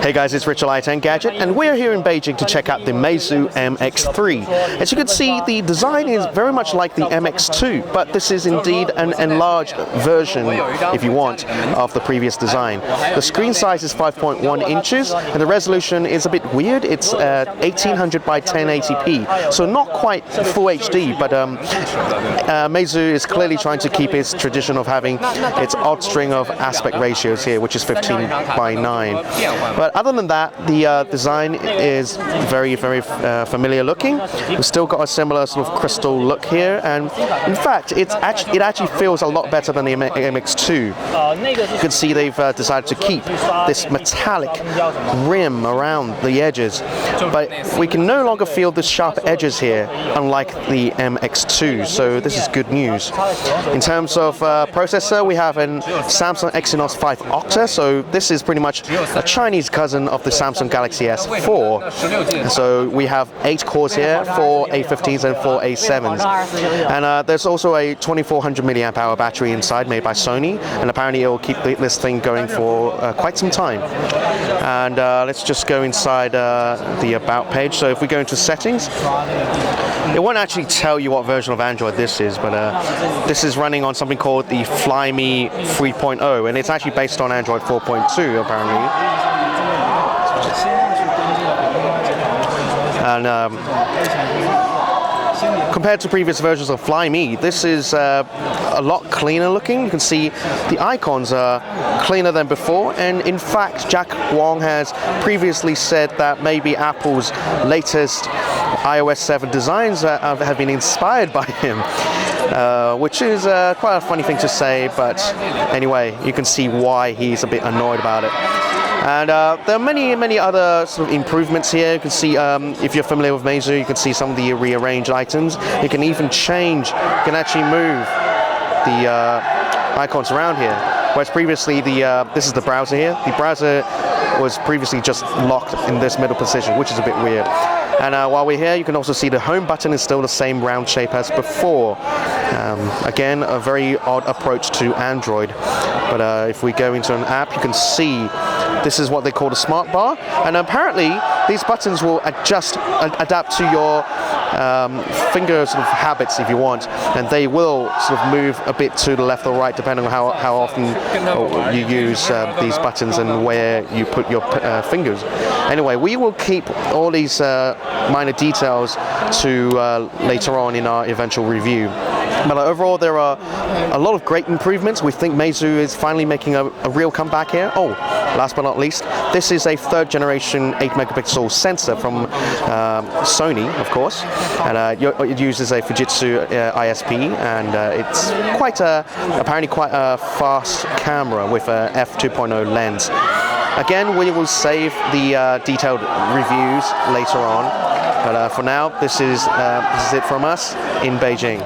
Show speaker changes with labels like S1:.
S1: Hey guys, it's Richard at Engadget, and we're here in Beijing to check out the Meizu MX3. As you can see, the design is very much like the MX2, but this is indeed an enlarged version, if you want, of the previous design. The screen size is 5.1 inches, and the resolution is a bit weird. It's 1800 by 1080p, so not quite full HD, but Meizu is clearly trying to keep its tradition of having its odd string of aspect ratios here, which is 15 by 9. But other than that, the design is very familiar looking. We've still got a similar sort of crystal look here, and in fact, it actually feels a lot better than the MX2. You can see they've decided to keep this metallic rim around the edges, but we can no longer feel the sharp edges here, unlike the MX2. So this is good news. In terms of processor, we have an Samsung Exynos 5 Octa. So this is pretty much a Chinese cousin of the Samsung Galaxy S4. So we have 8 cores here, 4 A15s and 4 A7s. And there's also a 2400 milliamp hour battery inside, made by Sony, and apparently it will keep this thing going for quite some time. And let's just go inside the About page. So if we go into settings, it won't actually tell you what version of Android this is, but this is running on something called the Flyme 3.0, and it's actually based on Android 4.2 apparently. And compared to previous versions of Flyme, this is a lot cleaner looking. You can see the icons are cleaner than before, and in fact Jack Wong has previously said that maybe Apple's latest iOS 7 designs have been inspired by him, which is quite a funny thing to say, but anyway, you can see why he's a bit annoyed about it. And there are many other sort of improvements here. You can see, if you're familiar with Meizu, you can see some of the rearranged items. You can even change, you can actually move the icons around here. Whereas previously, this is the browser here. The browser was previously just locked in this middle position, which is a bit weird. And while we're here, you can also see the home button is still the same round shape as before. Again, a very odd approach to Android. But if we go into an app, you can see this is what they call the smart bar. And apparently, these buttons will adapt to your finger sort of habits if you want, and they will sort of move a bit to the left or right depending on how often you use these buttons and where you put your fingers. Anyway, we will keep all these minor details to later on in our eventual review. But overall, there are a lot of great improvements. We think Meizu is finally making a real comeback here. Oh, last but not least, this is a 3rd generation 8 megapixel sensor from Sony, of course, and it uses a Fujitsu ISP, and it's apparently quite a fast camera with a f2.0 lens. Again, we will save the detailed reviews later on, but for now, this is it from us in Beijing.